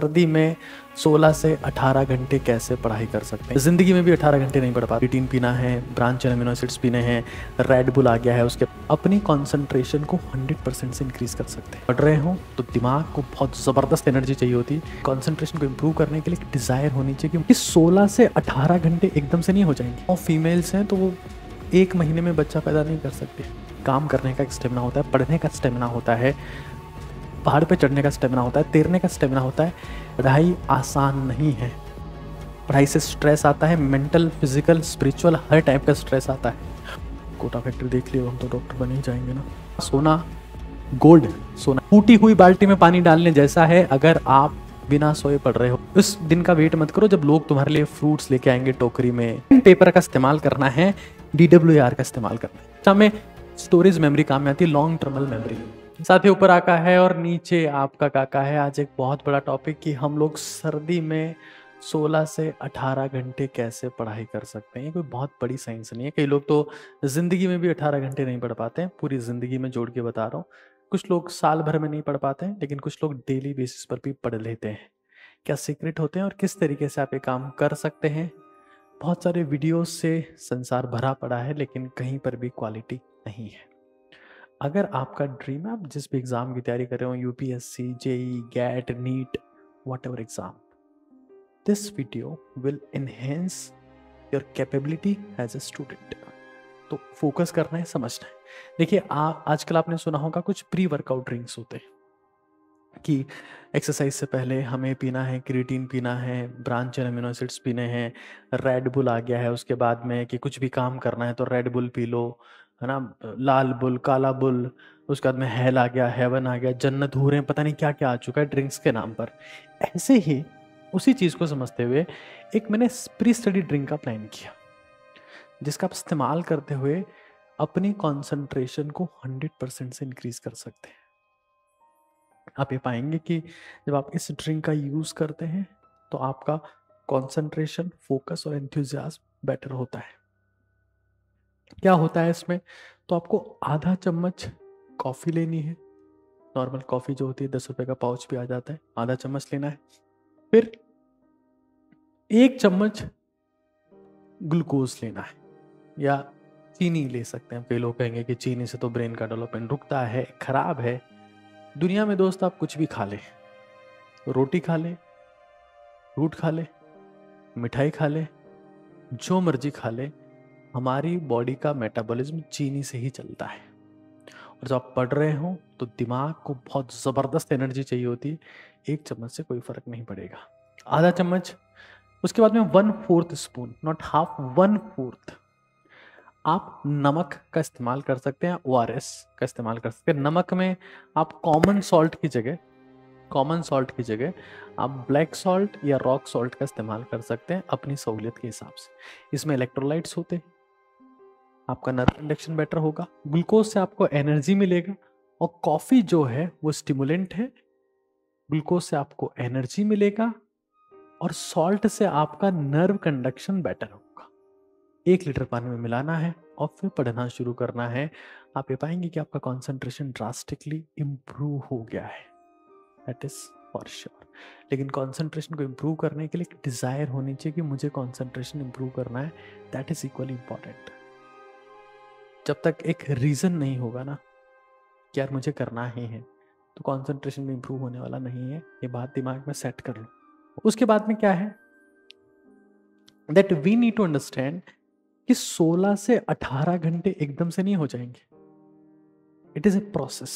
सर्दी में 16 से 18 घंटे कैसे पढ़ाई कर सकते हैं। जिंदगी में भी 18 घंटे नहीं पढ़ पाते। प्रोटीन पीना है, ब्रांच एमिनो एसिड्स पीने हैं, रेड बुल आ गया है, उसके अपनी कंसंट्रेशन को 100% से इंक्रीज कर सकते हैं। पढ़ रहे हो तो दिमाग को बहुत ज़बरदस्त एनर्जी चाहिए होती है। कंसंट्रेशन को इंप्रूव करने के लिए एक डिज़ायर होनी चाहिए कि 16 से 18 घंटे एकदम से नहीं हो जाएंगे। और फीमेल्स हैं तो वो 1 महीने में बच्चा पैदा नहीं कर सकते। काम करने का एक स्टेमिना होता है, पढ़ने का स्टेमिना होता है, पहाड़ पे चढ़ने का स्टेमिना होता है, तैरने का स्टेमिना होता है। पढ़ाई आसान नहीं है। पढ़ाई से स्ट्रेस आता है, मेंटल, फिजिकल, स्पिरिचुअल, हर टाइप का स्ट्रेस आता है। कोटा फैक्ट्री देख लियो, हम तो डॉक्टर बन ही जाएंगे ना। सोना, गोल्ड, सोना टूटी हुई बाल्टी में पानी डालने जैसा है अगर आप बिना सोए पढ़ रहे हो। उस दिन का वेट मत करो जब लोग तुम्हारे लिए फ्रूट्स लेके आएंगे टोकरी में। पेपर का इस्तेमाल करना है, DWAR का इस्तेमाल करना है। हमें स्टोरेज मेमोरी काम में आती है, लॉन्ग टर्मल मेमोरी। साथ ही ऊपर आका है और नीचे आपका काका है। आज एक बहुत बड़ा टॉपिक कि हम लोग सर्दी में 16 से 18 घंटे कैसे पढ़ाई कर सकते हैं। ये कोई बहुत बड़ी साइंस नहीं है। कई लोग तो जिंदगी में भी 18 घंटे नहीं पढ़ पाते हैं। पूरी जिंदगी में जोड़ के बता रहा हूँ। कुछ लोग साल भर में नहीं पढ़ पाते हैं, लेकिन कुछ लोग डेली बेसिस पर भी पढ़ लेते हैं। क्या सीक्रेट होते हैं और किस तरीके से आप ये काम कर सकते हैं? बहुत सारे वीडियोस से संसार भरा पड़ा है, लेकिन कहीं पर भी क्वालिटी नहीं है। अगर आपका ड्रीम है, आप जिस भी एग्जाम की तैयारी कर रहे हो, UPSC, JEE, GAT, NEEट, whatever exam, this video will enhance your capability as a student. तो फोकस करना है, समझना है। देखिए, आजकल आपने सुना होगा कुछ प्री वर्कआउट ड्रिंक्स होते हैं कि एक्सरसाइज से पहले हमें पीना है, क्रिएटिन पीना है, ब्रांच एमिनो एसिड्स पीने हैं, रेड बुल आ गया है। उसके बाद में कि कुछ भी काम करना है तो रेड बुल पी लो, है ना, लाल बुल, काला बुल। उसके बाद में हेल आ गया, हेवन आ गया, जन्नत हूर, पता नहीं क्या क्या आ चुका है ड्रिंक्स के नाम पर। ऐसे ही उसी चीज़ को समझते हुए एक मैंने प्री स्टडी ड्रिंक का प्लान किया, जिसका आप इस्तेमाल करते हुए अपनी कॉन्सेंट्रेशन को 100% से इंक्रीज कर सकते हैं। आप ये पाएंगे कि जब आप इस ड्रिंक का यूज़ करते हैं तो आपका कंसंट्रेशन, फोकस और एंथुजियाज्म बेटर होता है। क्या होता है इसमें? तो आपको आधा चम्मच कॉफ़ी लेनी है। नॉर्मल कॉफ़ी जो होती है 10 रुपए का पाउच भी आ जाता है, आधा चम्मच लेना है। फिर 1 चम्मच ग्लूकोज लेना है, या चीनी ले सकते हैं। कई लोग कहेंगे कि चीनी से तो ब्रेन का डेवलपमेंट रुकता है, खराब है। दुनिया में दोस्त आप कुछ भी खा ले, रोटी खा ले, फ्रूट खा ले, मिठाई खा ले, जो मर्जी खा ले, हमारी बॉडी का मेटाबॉलिज्म चीनी से ही चलता है। और जब आप पढ़ रहे हो तो दिमाग को बहुत ज़बरदस्त एनर्जी चाहिए होती है। 1 चम्मच से कोई फर्क नहीं पड़ेगा, आधा चम्मच। उसके बाद में 1/4 स्पून, नॉट हाफ, 1/4 आप नमक का इस्तेमाल कर सकते हैं, ORS का इस्तेमाल कर सकते हैं। नमक में आप कॉमन सॉल्ट की जगह आप ब्लैक सॉल्ट या रॉक सॉल्ट का इस्तेमाल कर सकते हैं अपनी सहूलियत के हिसाब से। इसमें इलेक्ट्रोलाइट्स होते हैं, आपका नर्व कंडक्शन बेटर होगा, ग्लूकोज से आपको एनर्जी मिलेगा। और कॉफी जो है वो स्टिमुलेंट है, ग्लूकोज से आपको एनर्जी मिलेगा और सॉल्ट से आपका नर्व कंडक्शन बेटर होगा। 1 लीटर पानी में मिलाना है और फिर पढ़ना शुरू करना है। आप ये पाएंगे कि आपका कॉन्सेंट्रेशन ड्रास्टिकली इंप्रूव हो गया है, दैट इज फॉर श्योर। लेकिन कॉन्सेंट्रेशन को इंप्रूव करने के लिए एक डिजायर होनी चाहिए कि मुझे कॉन्सेंट्रेशन इंप्रूव करना है, दैट इज इक्वली इंपॉर्टेंट। जब तक एक रीजन नहीं होगा ना कि यार मुझे करना ही है, तो कॉन्सेंट्रेशन भी इंप्रूव होने वाला नहीं है। ये बात दिमाग में सेट कर लो। उसके बाद में क्या है, that we need to understand कि 16 से 18 घंटे एकदम से नहीं हो जाएंगे। It is a process.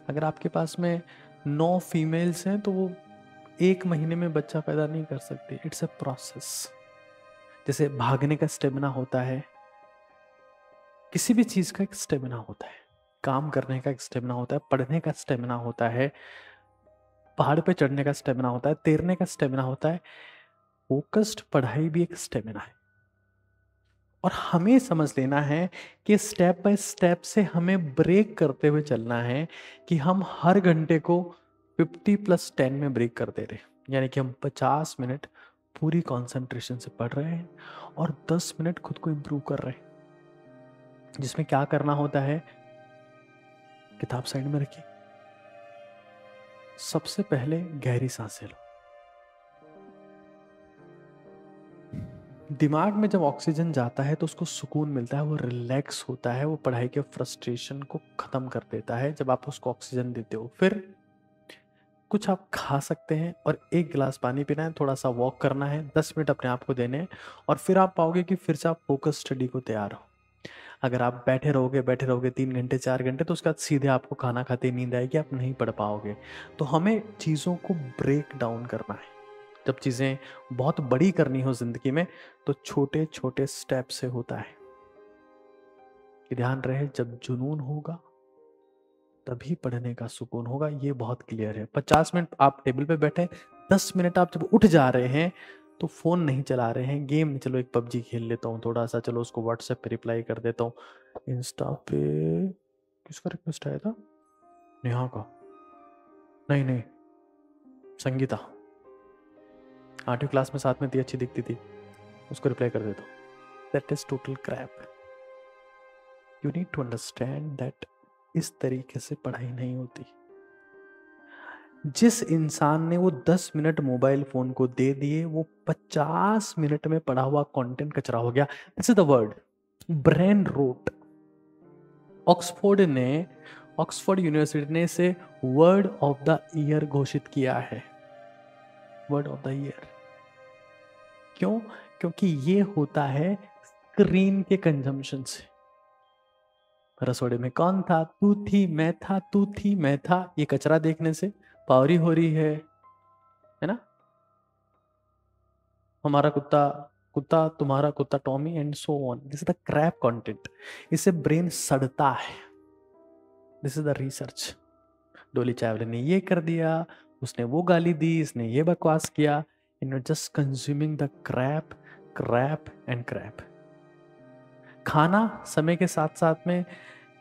अगर आपके पास में 9 फीमेल्स हैं तो वो 1 महीने में बच्चा पैदा नहीं कर सकती। It's a process. जैसे भागने का स्टेमिना होता है, किसी भी चीज का एक स्टेमिना होता है, काम करने का एक स्टेमिना होता है, पढ़ने का स्टेमिना होता है, पहाड़ पे चढ़ने का स्टेमिना होता है, तैरने का स्टेमिना होता है। फोकस्ड पढ़ाई भी एक स्टेमिना है। और हमें समझ लेना है कि स्टेप बाय स्टेप से हमें ब्रेक करते हुए चलना है कि हम हर घंटे को 50+10 में ब्रेक कर दे रहे हैं। यानी कि हम 50 मिनट पूरी कंसंट्रेशन से पढ़ रहे हैं और 10 मिनट खुद को इंप्रूव कर रहे हैं। जिसमें क्या करना होता है, किताब साइड में रखिए, सबसे पहले गहरी सांसें लो। दिमाग में जब ऑक्सीजन जाता है तो उसको सुकून मिलता है, वो रिलैक्स होता है, वो पढ़ाई के फ्रस्ट्रेशन को खत्म कर देता है जब आप उसको ऑक्सीजन देते हो। फिर कुछ आप खा सकते हैं और 1 गिलास पानी पीना है, थोड़ा सा वॉक करना है, 10 मिनट अपने आप को देने हैं, और फिर आप पाओगे कि फिर से आप फोकस स्टडी को तैयार हो। अगर आप बैठे रहोगे 3 घंटे 4 घंटे, तो उसके बाद सीधे आपको खाना खाते ही नींद आएगी, आप नहीं पढ़ पाओगे। तो हमें चीज़ों को ब्रेक डाउन करना है। जब चीज़ें बहुत बड़ी करनी हो जिंदगी में, तो छोटे छोटे स्टेप से होता है। कि ध्यान रहे, जब जुनून होगा तभी पढ़ने का सुकून होगा, ये बहुत क्लियर है। 50 मिनट आप टेबल पे बैठे, 10 मिनट आप जब उठ जा रहे हैं तो फोन नहीं चला रहे हैं, गेम नहीं, चलो एक पबजी खेल लेता हूँ थोड़ा सा, चलो उसको व्हाट्सएप पे रिप्लाई कर देता हूँ। इंस्टा पे किसका रिक्वेस्ट आया था? नेहा का? नहीं नहीं, संगीता, 8वीं क्लास में साथ में थी, अच्छी दिखती थी, उसको रिप्लाई कर देता हूँ। That is total crap. You need to understand that इस तरीके से पढ़ाई नहीं होती। जिस इंसान ने वो 10 मिनट मोबाइल फोन को दे दिए, वो 50 मिनट में पढ़ा हुआ कंटेंट कचरा हो गया। This is the word brain rot. Oxford university ने इसे वर्ड ऑफ द ईयर घोषित किया है। वर्ड ऑफ द ईयर क्यों? क्योंकि ये होता है स्क्रीन के कंजम्पशन से। रसोड़े में कौन था? तू थी, मैं था, तू थी, मैं था। ये कचरा देखने से पावरी हो रही है ना? हमारा कुत्ता कुत्ता, तुम्हारा कुत्ता Tommy, and so on. This is the crap content. इससे ब्रेन सड़ता है। This is the research. Dolly Chawla ने ये कर दिया, उसने वो गाली दी, इसने ये बकवास किया। You just consuming the crap crap and crap. खाना समय के साथ साथ में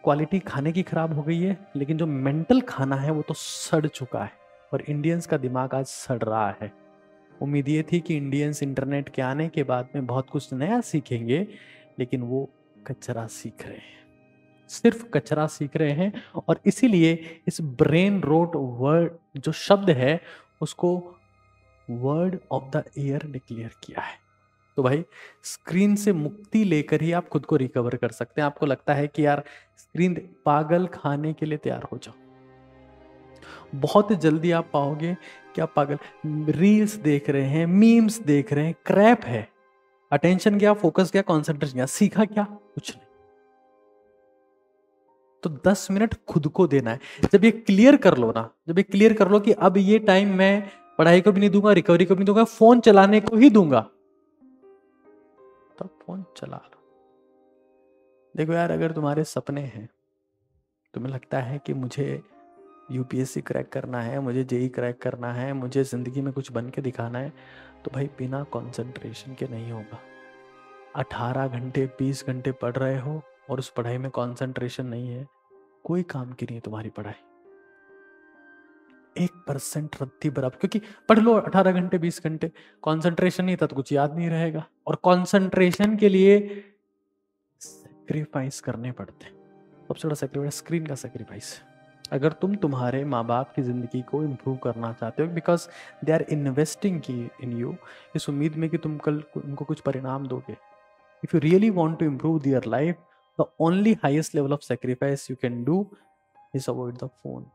क्वालिटी खाने की खराब हो गई है, लेकिन जो मेंटल खाना है वो तो सड़ चुका है, और इंडियंस का दिमाग आज सड़ रहा है। उम्मीद ये थी कि इंडियंस इंटरनेट के आने के बाद में बहुत कुछ नया सीखेंगे, लेकिन वो कचरा सीख रहे हैं, सिर्फ कचरा सीख रहे हैं। और इसीलिए इस ब्रेन रोट वर्ड जो शब्द है, उसको word of the year declare किया है। तो भाई, स्क्रीन से मुक्ति लेकर ही आप खुद को रिकवर कर सकते हैं। आपको लगता है कि यार स्क्रीन, पागल खाने के लिए तैयार हो जाओ। बहुत जल्दी आप पाओगे कि आप पागल रील्स देख रहे हैं, मीम्स देख रहे हैं, क्रैप है। अटेंशन क्या, फोकस क्या, कॉन्सेंट्रेशन क्या, सीखा क्या? कुछ नहीं। तो 10 मिनट खुद को देना है। जब ये क्लियर कर लो ना, जब ये क्लियर कर लो कि अब ये टाइम मैं पढ़ाई को भी नहीं दूंगा, रिकवरी को भी नहीं दूंगा, फोन चलाने को ही दूंगा, तब फोन चला लो। देखो यार, अगर तुम्हारे सपने हैं, तुम्हें लगता है कि मुझे यूपीएससी क्रैक करना है, मुझे जेई क्रैक करना है, मुझे जिंदगी में कुछ बन के दिखाना है, तो भाई बिना कंसंट्रेशन के नहीं होगा। 18 घंटे 20 घंटे पढ़ रहे हो और उस पढ़ाई में कंसंट्रेशन नहीं है, कोई काम की नहीं है तुम्हारी पढ़ाई। 1% रत्ती बराबर। क्योंकि पढ़ लो 18 घंटे 20 घंटे, कंसंट्रेशन नहीं था तो कुछ याद नहीं रहेगा, और कंसंट्रेशन के लिए सेक्रीफाइस करने पड़ते हैं। सबसे बड़ा सेक्रीफाइस स्क्रीन का सेक्रीफाइस। अगर तुम तुम्हारे माँ बाप की ज़िंदगी को इम्प्रूव करना चाहते हो, because they are investing in you, इस उम्मीद में कि तुम कल उनको कुछ परिणाम दोगे। If you really want to improve their life, the only highest level of sacrifice you can do is avoid the phone.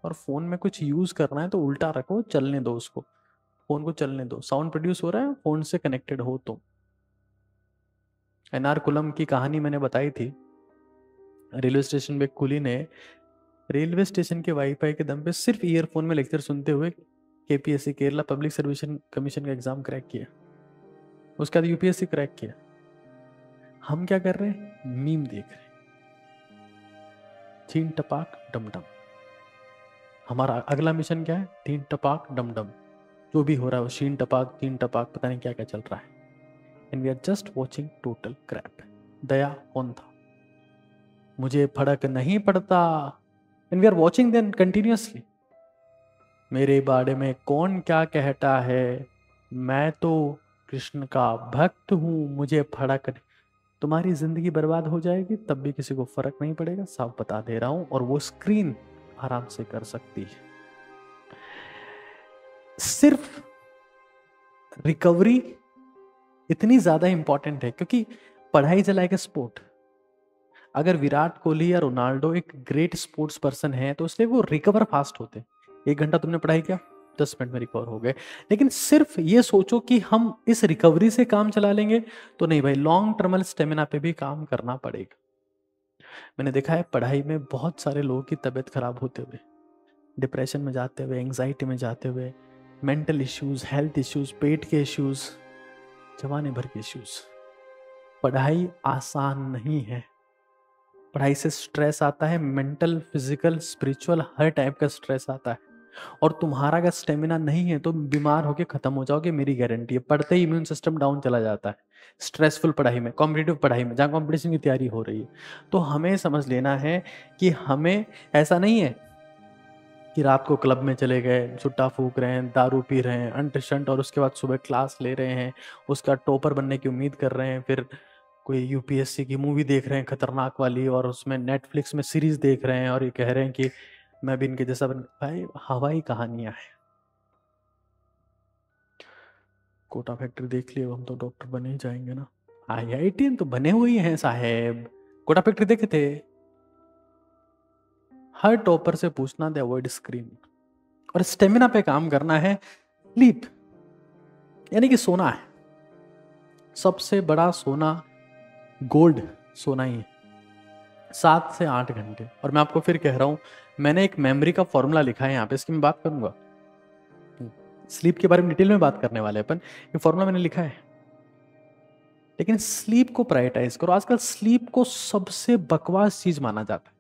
और फोन में कुछ यूज करना है तो उल्टा रखो, चलने दो उसको, फोन को चलने दो। साउंड प्रोड्यूस हो रहा है, फोन से कनेक्टेड हो तुम। एर्नाकुलम की कहानी मैंने बताई थी। रेलवे स्टेशन में कुली ने रेलवे स्टेशन के वाईफाई के दम पे सिर्फ ईयरफोन में लेक्चर सुनते हुए KPSC, Kerala public service commission का एग्जाम क्रैक किया। उसके बाद यूपीएससी क्रैक किया। हम क्या कर रहे हैं? मीम देख रहे हैं, छीन टपाक डमडम। हमारा अगला मिशन क्या है? तीन टपाक डमडम। जो भी हो रहा है वो शीन टपाक, तीन टपाक, पता नहीं क्या क्या चल रहा है। And we are just watching total crap. Daya कौन था? मुझे फर्क नहीं पड़ता। And we are watching then continuously. मेरे बारे में कौन क्या कहता है, मैं तो कृष्ण का भक्त हूं, मुझे फर्क नहीं। तुम्हारी जिंदगी बर्बाद हो जाएगी तब भी किसी को फर्क नहीं पड़ेगा, साफ बता दे रहा हूं। और वो स्क्रीन आराम से कर सकती है। सिर्फ रिकवरी इतनी ज्यादा इंपॉर्टेंट है, क्योंकि पढ़ाई इज लाइक ए स्पोर्ट। अगर विराट कोहली या रोनाल्डो एक ग्रेट स्पोर्ट्स पर्सन है तो इसलिए वो रिकवर फास्ट होते हैं। 1 घंटा तुमने पढ़ाई किया, 10 मिनट में रिकवर हो गए। लेकिन सिर्फ ये सोचो कि हम इस रिकवरी से काम चला लेंगे तो नहीं भाई, लॉन्ग टर्मल स्टेमिना पे भी काम करना पड़ेगा। मैंने देखा है पढ़ाई में बहुत सारे लोगों की तबीयत खराब होते हुए, डिप्रेशन में जाते हुए, एंग्जाइटी में जाते हुए, मेंटल इश्यूज, हेल्थ इश्यूज, पेट के इश्यूज, जवानी भर के इश्यूज। पढ़ाई आसान नहीं है। पढ़ाई से स्ट्रेस आता है, मेंटल, फिजिकल, स्पिरिचुअल, हर टाइप का स्ट्रेस आता है। और तुम्हारा अगर स्टेमिना नहीं है तो बीमार होके खत्म हो जाओगे, मेरी गारंटी है। पढ़ते ही इम्यून सिस्टम डाउन चला जाता है। स्ट्रेसफुल पढ़ाई में, कॉम्पिटिटिव पढ़ाई में, जहाँ कॉम्पिटिशन की तैयारी हो रही है, तो हमें समझ लेना है कि हमें ऐसा नहीं है कि रात को क्लब में चले गए, छुट्टा फूक रहे हैं, दारू पी रहे हैं अंट और उसके बाद सुबह क्लास ले रहे हैं, उसका टॉपर बनने की उम्मीद कर रहे हैं, फिर कोई यूपीएससी की मूवी देख रहे हैं खतरनाक वाली, और उसमें नेटफ्लिक्स में सीरीज देख रहे हैं और ये कह रहे हैं कि मैं भी इनके जैसा बन। भाई हवाई कहानियां हैं। कोटा फैक्ट्री देख लियो, हम तो डॉक्टर बने ही जाएंगे ना। आईआईटी तो बने हुए ही हैं साहेब। कोटा फैक्ट्री देखे थे? हर टॉपर से पूछना, दे अवॉइड स्क्रीन। और स्टेमिना पे काम करना है। स्लीप यानी कि सोना है। सबसे बड़ा सोना, गोल्ड सोना ही है। 7 से 8 घंटे। और मैं आपको फिर कह रहा हूं, मैंने एक मेमोरी का फॉर्मूला लिखा है यहाँ पे, इसकी मैं बात करूंगा। स्लीप के बारे में डिटेल में बात करने वाले अपन। ये फॉर्मूला मैंने लिखा है, लेकिन स्लीप को प्रायोरिटाइज करो। आजकल स्लीप को सबसे बकवास चीज माना जाता है।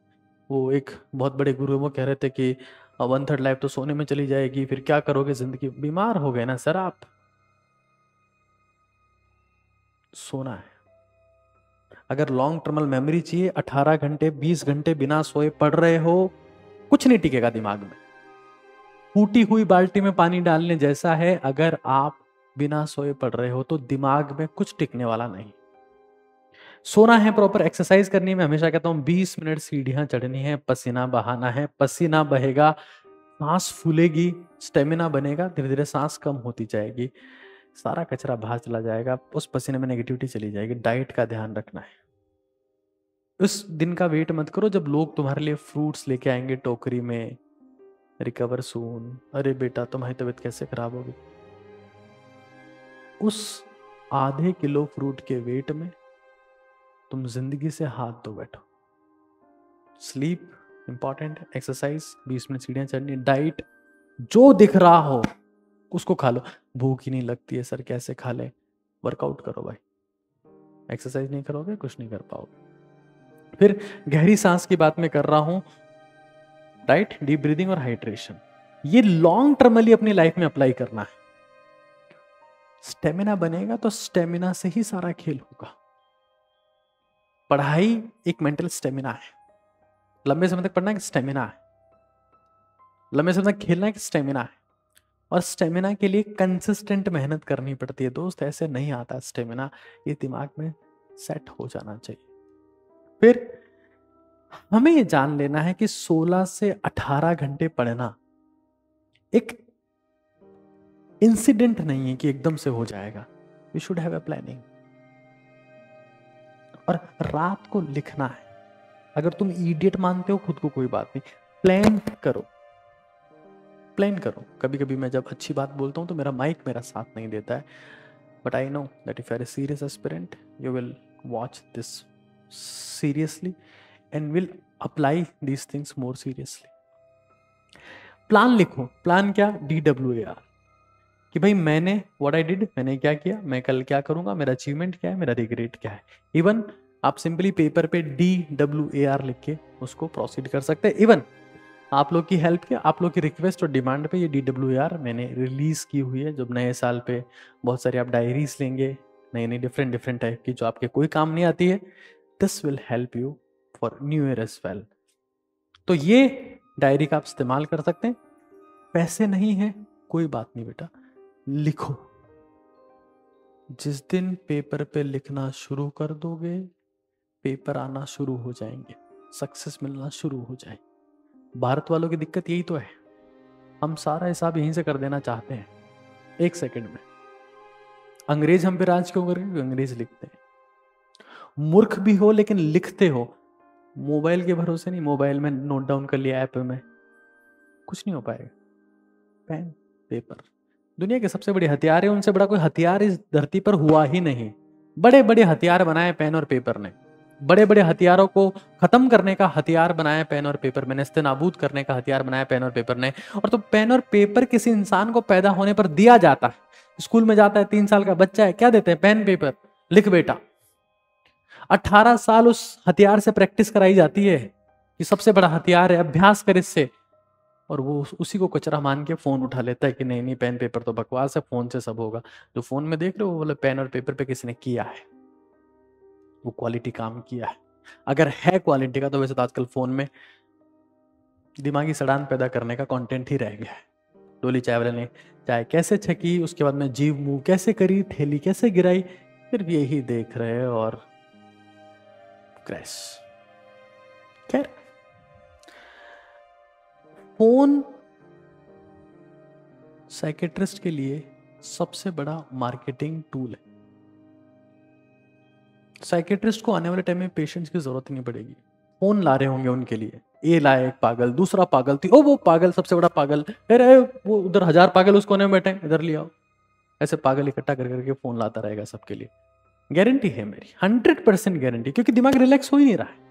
वो एक बहुत बड़े गुरु वो कह रहे थे कि 1/3 लाइफ तो सोने में चली जाएगी, फिर क्या करोगे जिंदगी। बीमार हो गए ना सर आप। सोना है। अगर लॉन्ग टर्मल मेमोरी चाहिए, 18 घंटे 20 घंटे बिना सोए पढ़ रहे हो, कुछ नहीं टिकेगा दिमाग में। फूटी हुई बाल्टी में पानी डालने जैसा है। अगर आप बिना सोए पढ़ रहे हो तो दिमाग में कुछ टिकने वाला नहीं। सोना है, प्रॉपर एक्सरसाइज करनी है। मैं हमेशा कहता हूं 20 मिनट सीढ़ियां चढ़नी है, पसीना बहाना है। पसीना बहेगा, सांस फूलेगी, स्टेमिना बनेगा, धीरे धीरे सांस कम होती जाएगी, सारा कचरा बाहर चला जाएगा, उस पसीने में नेगेटिविटी चली जाएगी। डाइट का ध्यान रखना है। उस दिन का वेट मत करो जब लोग तुम्हारे लिए फ्रूट्स लेके आएंगे टोकरी में, रिकवर सून, अरे बेटा तुम्हारी तबीयत कैसे खराब होगी। उस आधे किलो फ्रूट के वेट में तुम जिंदगी से हाथ धो बैठो। स्लीप इंपॉर्टेंट है, एक्सरसाइज, 20 मिनट सीढ़ियां चढ़नी, डाइट जो दिख रहा हो उसको खा लो। भूख ही नहीं लगती है सर, कैसे खा ले? वर्कआउट करो भाई। एक्सरसाइज नहीं करोगे कुछ नहीं कर पाओगे। फिर गहरी सांस की बात मैं कर रहा हूं, राइट? डीप ब्रीदिंग और हाइड्रेशन, ये लॉन्ग टर्मली अपनी लाइफ में अप्लाई करना है। स्टेमिना बनेगा तो स्टेमिना से ही सारा खेल होगा। पढ़ाई एक मेंटल स्टेमिना है। लंबे समय तक पढ़ना एक स्टेमिना है, लंबे समय तक खेलना एक स्टेमिना है। और स्टेमिना के लिए कंसिस्टेंट मेहनत करनी पड़ती है दोस्त, ऐसे नहीं आता स्टेमिना। ये दिमाग में सेट हो जाना चाहिए। फिर हमें ये जान लेना है कि 16 से 18 घंटे पढ़ना एक इंसिडेंट नहीं है कि एकदम से हो जाएगा। We should have a planning. और रात को लिखना है। अगर तुम इडियट मानते हो खुद को, कोई बात नहीं, प्लान करो, प्लान करो। कभी कभी मैं जब अच्छी बात बोलता हूं तो मेरा माइक मेरा साथ नहीं देता है, but I know that if you are a serious aspirant you will watch this seriously and will apply these things more seriously. Plan लिखो। प्लान क्या? DWAR, कि भाई मैंने व्हाट आई डिड, मैंने क्या किया, मैं कल क्या करूंगा, मेरा अचीवमेंट क्या है, मेरा रिग्रेट क्या है। इवन आप सिंपली पेपर पे DWAR लिख के उसको प्रोसीड कर सकते हैं। इवन आप लोग की हेल्प के, आप लोग की रिक्वेस्ट और डिमांड पे ये DWAR मैंने रिलीज की हुई है। जब नए साल पे बहुत सारी आप डायरीज लेंगे, नई नई डिफरेंट डिफरेंट टाइप की, जो आपके कोई काम नहीं आती है, this will help you for new year as well. तो ये डायरी का आप इस्तेमाल कर सकते हैं। पैसे नहीं है कोई बात नहीं बेटा, लिखो। जिस दिन पेपर पे लिखना शुरू कर दोगे, पेपर आना शुरू हो जाएंगे, सक्सेस मिलना शुरू हो जाए। भारत वालों की दिक्कत यही तो है। हम सारा हिसाब यहीं से कर देना चाहते हैं 1 सेकंड में। अंग्रेज हम पे राज क्यों कर रहे? अंग्रेज लिखते हैं। मूर्ख भी हो लेकिन लिखते हो, मोबाइल के भरोसे नहीं। मोबाइल में नोट डाउन कर लिया ऐप में, कुछ नहीं हो पाएगा। पेन पेपर दुनिया के सबसे बड़े हथियार है, उनसे बड़ा कोई हथियार इस धरती पर हुआ ही नहीं। बड़े बड़े हथियार बनाए पेन और पेपर ने, बड़े बड़े हथियारों को खत्म करने का हथियार बनाया पेन और पेपर में, नेस्तनाबूद करने का हथियार बनाया पेन और पेपर ने। और तो पेन और पेपर किसी इंसान को पैदा होने पर दिया जाता है, स्कूल में जाता है 3 साल का बच्चा है, क्या देते हैं? पेन पेपर, लिख बेटा। 18 साल उस हथियार से प्रैक्टिस कराई जाती है कि सबसे बड़ा हथियार है, अभ्यास कर इससे, और वो उसी को कचरा मान के फोन उठा लेता है कि नहीं नहीं पेन पेपर तो बकवास है, फोन से सब होगा। जो फोन में देख रहे हो वो बोले पेन और पेपर पे किसी ने किया है, वो क्वालिटी काम किया है। अगर है क्वालिटी का तो वैसे तो आजकल फोन में दिमागी सड़ान पैदा करने का कंटेंट ही रह गया है। डोली चाय वाले ने चाय कैसे छकी, उसके बाद में जीव मुंह कैसे करी, थैली कैसे गिराई, सिर्फ यही देख रहे हैं और क्रैश। खैर, फोन साइकेट्रिस्ट के लिए सबसे बड़ा मार्केटिंग टूल है। साइकेट्रिस्ट को आने वाले टाइम में पेशेंट्स की जरूरत नहीं पड़ेगी, फोन ला रहे होंगे उनके लिए। ये लाए एक पागल, दूसरा पागल थी, ओ वो पागल सबसे बड़ा पागल, अरे वो उधर 1000 पागल उस कोने में बैठे, इधर ले आओ। ऐसे पागल इकट्ठा कर करके फोन लाता रहेगा सबके लिए। गारंटी है मेरी, 100% गारंटी, क्योंकि दिमाग रिलैक्स हो ही नहीं रहा है।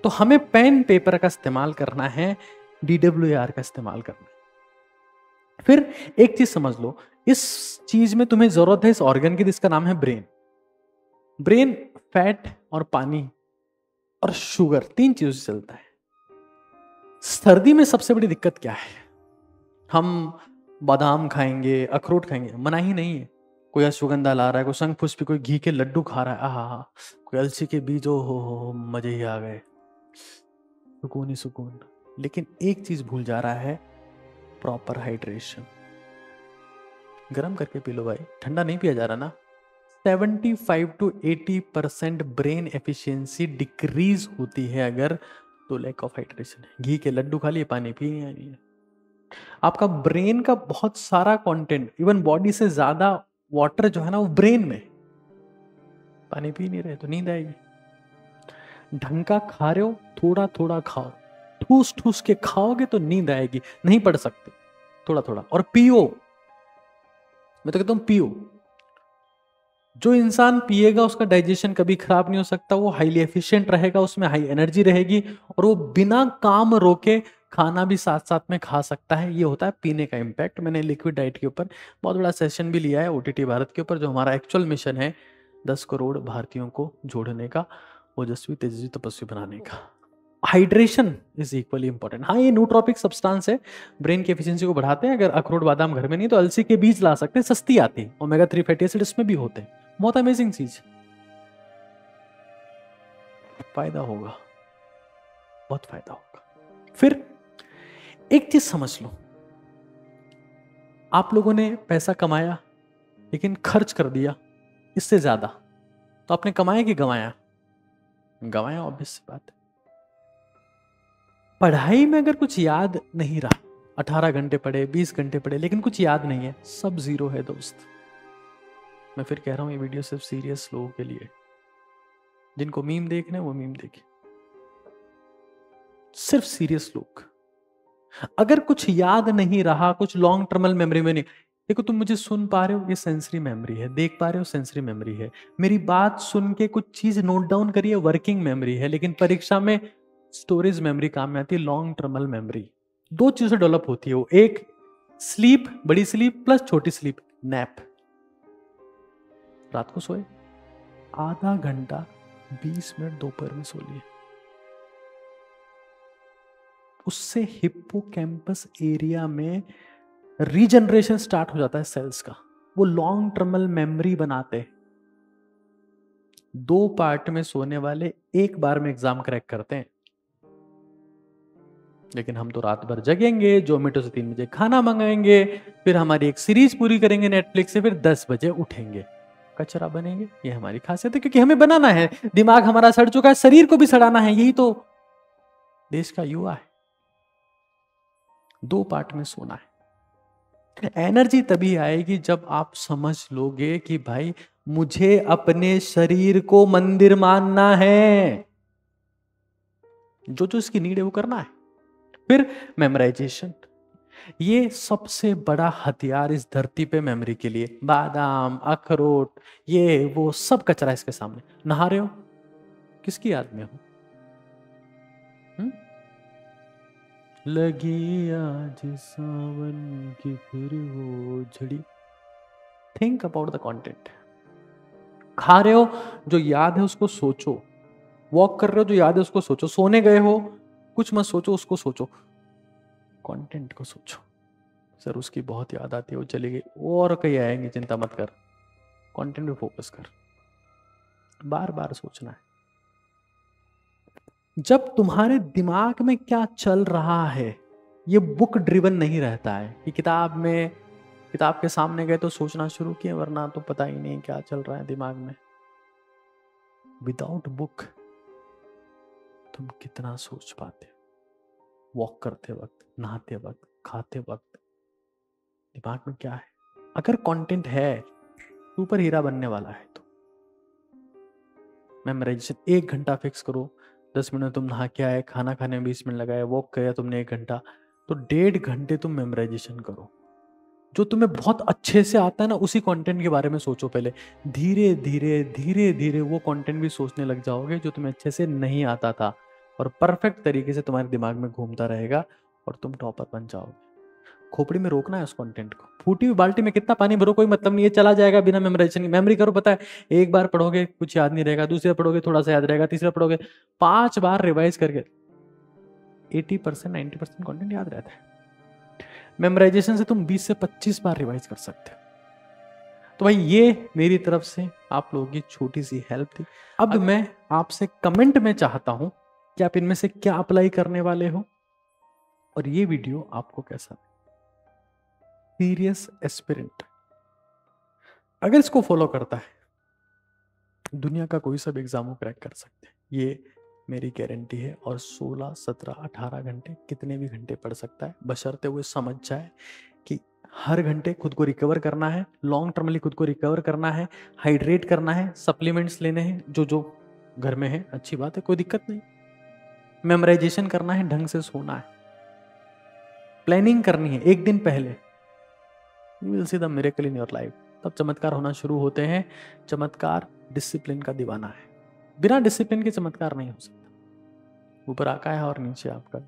तो हमें पेन पेपर का इस्तेमाल करना है, DWAR का इस्तेमाल करना है। फिर एक चीज समझ लो, इस चीज में तुम्हें जरूरत है इस ऑर्गन की, जिसका नाम है ब्रेन। ब्रेन फैट और पानी और शुगर, 3 चीजों से चलता है। सर्दी में सबसे बड़ी दिक्कत क्या है? हम बादाम खाएंगे, अखरोट खाएंगे, मना ही नहीं है। कोई अश्वगंधा ला रहा है, कोई शंख पुष्पी, कोई घी के लड्डू खा रहा है, आहा, कोई अलसी के बीज, हो मजे ही आ गए, सुकून ही सुकून। लेकिन एक चीज भूल जा रहा है, प्रॉपर हाइड्रेशन। गर्म करके पी लो भाई, ठंडा नहीं पिया जा रहा ना। 75 to 80% ब्रेन एफिशिएंसी डिक्रीज होती है अगर तो लैक ऑफ हाइड्रेशन है। घी के लड्डू खा लिए, पानी पी नहीं है। आपका ब्रेन का बहुत सारा कंटेंट, इवन बॉडी से ज्यादा वाटर जो है ना वो ब्रेन में। पानी पी नहीं रहे तो नींद आएगी। ढंग का खा रहे हो, थोड़ा थोड़ा खाओ, ठूस ठूस के खाओगे तो नींद आएगी। नहीं पढ़ सकते, थोड़ा थोड़ा। और पियो, मैं तो कहता हूं पियो। जो इंसान पिएगा उसका डाइजेशन कभी खराब नहीं हो सकता, वो हाईली एफिशिएंट रहेगा, उसमें हाई एनर्जी रहेगी, और वो बिना काम रोके खाना भी साथ साथ में खा सकता है। ये होता है पीने का इम्पैक्ट। मैंने लिक्विड डाइट के ऊपर बहुत बड़ा सेशन भी लिया है OTT भारत के ऊपर, जो हमारा एक्चुअल मिशन है 10 करोड़ भारतीयों को जोड़ने का, ओजस्वी तेजस्वी तपस्वी बनाने का। Hydration is equally important. हाँ, ये न्यूट्रोपिक सब्सटेंस है, ब्रेन की एफिशिएंसी को बढ़ाते हैं। अगर अखरोट बादाम घर में नहीं तो अलसी के बीज ला सकते हैं, सस्ती आती है। ओमेगा 3 फैटी एसिड इसमें भी होते हैं, बहुत अमेजिंग चीज। फायदा होगा, बहुत फायदा होगा। फिर एक चीज समझ लो, आप लोगों ने पैसा कमाया लेकिन खर्च कर दिया इससे ज्यादा, तो आपने कमाया कि गंवाया? गंवाया, ऑब्वियस सी बात है। पढ़ाई में अगर कुछ याद नहीं रहा, 18 घंटे पढ़े, 20 घंटे पढ़े, लेकिन कुछ याद नहीं है, सब जीरो है दोस्त। मैं फिर कह रहा हूं ये वीडियो सिर्फ सीरियस लोगों के लिए। जिनको मीम देखने वो मीम देखे, सिर्फ सीरियस लोग। अगर कुछ याद नहीं रहा, कुछ लॉन्ग टर्मल मेमोरी में नहीं, देखो तुम मुझे सुन पा रहे हो, ये सेंसरी मेमोरी है, देख पा रहे हो, सेंसरी मेमोरी है, मेरी बात सुन के कुछ चीज नोट डाउन करिए, वर्किंग मेमोरी है। लेकिन परीक्षा में स्टोरेज मेमोरी काम में आती है, लॉन्ग टर्मल मेमोरी। 2 चीजों से डेवलप होती है वो, एक स्लीप, बड़ी स्लीप प्लस छोटी स्लीप, नैप। रात को सोए, आधा घंटा 20 मिनट दोपहर में सो लिए, उससे हिप्पोकैम्पस एरिया में रीजनरेशन स्टार्ट हो जाता है सेल्स का, वो लॉन्ग टर्मल मेमोरी बनाते। 2 पार्ट में सोने वाले 1 बार में एग्जाम क्रैक करते हैं। लेकिन हम तो रात भर जगेंगे, जोमेटो से 3 बजे खाना मंगाएंगे, फिर हमारी एक सीरीज पूरी करेंगे नेटफ्लिक्स से, फिर 10 बजे उठेंगे, कचरा बनेंगे। ये हमारी खासियत है, क्योंकि हमें बनाना है। दिमाग हमारा सड़ चुका है, शरीर को भी सड़ाना है, यही तो देश का युवा है। 2 पार्ट में सोना है। एनर्जी तभी आएगी जब आप समझ लोगे कि भाई मुझे अपने शरीर को मंदिर मानना है, जो जो इसकी नीड है वो करना है। फिर मेमोराइजेशन, ये सबसे बड़ा हथियार इस धरती पे मेमोरी के लिए। बादाम, अखरोट, ये वो सब कचरा इसके सामने। नहा रहे हो, किसकी याद में हो? लगी आज सावन की फिर वो झड़ी। Think about the content. खा रहे हो, जो याद है उसको सोचो। वॉक कर रहे हो, जो याद है उसको सोचो। सोने गए हो, कुछ मत सोचो, उसको सोचो, कंटेंट को सोचो। सर उसकी बहुत याद आती है, वो चली गई, और कहीं आएंगे, चिंता मत कर, कंटेंट पे फोकस कर। बार बार सोचना है। जब तुम्हारे दिमाग में क्या चल रहा है, ये बुक ड्रिवन नहीं रहता है कि किताब के सामने गए तो सोचना शुरू किए, वरना तो पता ही नहीं क्या चल रहा है दिमाग में। विदाउट बुक तुम कितना सोच पाते हो? वॉक करते वक्त, नहाते वक्त, खाते वक्त, दिमाग में क्या है? अगर कंटेंट है, सुपर हीरा बनने वाला है, तो मेमोराइजेशन 1 घंटा फिक्स करो। 10 मिनट तुम नहा के आए, खाना खाने में 20 मिनट लगाए, वॉक किया तुमने 1 घंटा, तो 1.5 घंटे तुम मेमोराइजेशन करो। जो तुम्हें बहुत अच्छे से आता है ना, उसी कंटेंट के बारे में सोचो पहले। धीरे धीरे धीरे धीरे वो कंटेंट भी सोचने लग जाओगे जो तुम्हें अच्छे से नहीं आता था, और परफेक्ट तरीके से तुम्हारे दिमाग में घूमता रहेगा और तुम टॉपर बन जाओगे। खोपड़ी में रोकना है उस कंटेंट को। फूटी हुई बाल्टी में कितना पानी भरो, कोई मतलब नहीं है, चला जाएगा बिना मेमोराइजेशन। मेमोरी करो, पता है, एक बार पढ़ोगे कुछ याद नहीं रहेगा, दूसरे पढ़ोगे थोड़ा सा याद रहेगा, तीसरा पढ़ोगे, 5 बार रिवाइज करके 80% 90% कंटेंट याद रहता है। मेमोराइजेशन से तुम 20 से 25 बार रिवाइज कर सकते हो। तो भाई ये मेरी तरफ से आप लोगों की छोटी सी हेल्प थी। अब मैं आपसे कमेंट में चाहता हूं कि आप इनमें से क्या अप्लाई करने वाले हो, और ये वीडियो आपको कैसा लगा। सीरियस एस्पिरेंट अगर इसको फॉलो करता है, दुनिया का कोई सा भी एग्जाम को क्रैक कर सकते हैं, ये मेरी गारंटी है। और 16, 17, 18 घंटे, कितने भी घंटे पढ़ सकता है, बशर्ते वो समझ जाए कि हर घंटे खुद को रिकवर करना है, लॉन्ग टर्मली खुद को रिकवर करना है, हाइड्रेट करना है, सप्लीमेंट्स लेने हैं जो जो घर में है, अच्छी बात है, कोई दिक्कत नहीं। मेमोराइजेशन करना है, ढंग से सोना है, प्लानिंग करनी है 1 दिन पहले। You will see the miracle in your life. तब चमत्कार होना शुरू होते हैं। चमत्कार डिसिप्लिन का दीवाना है, बिना डिसिप्लिन के चमत्कार नहीं हो सकता। ऊपर आका है और नीचे आपका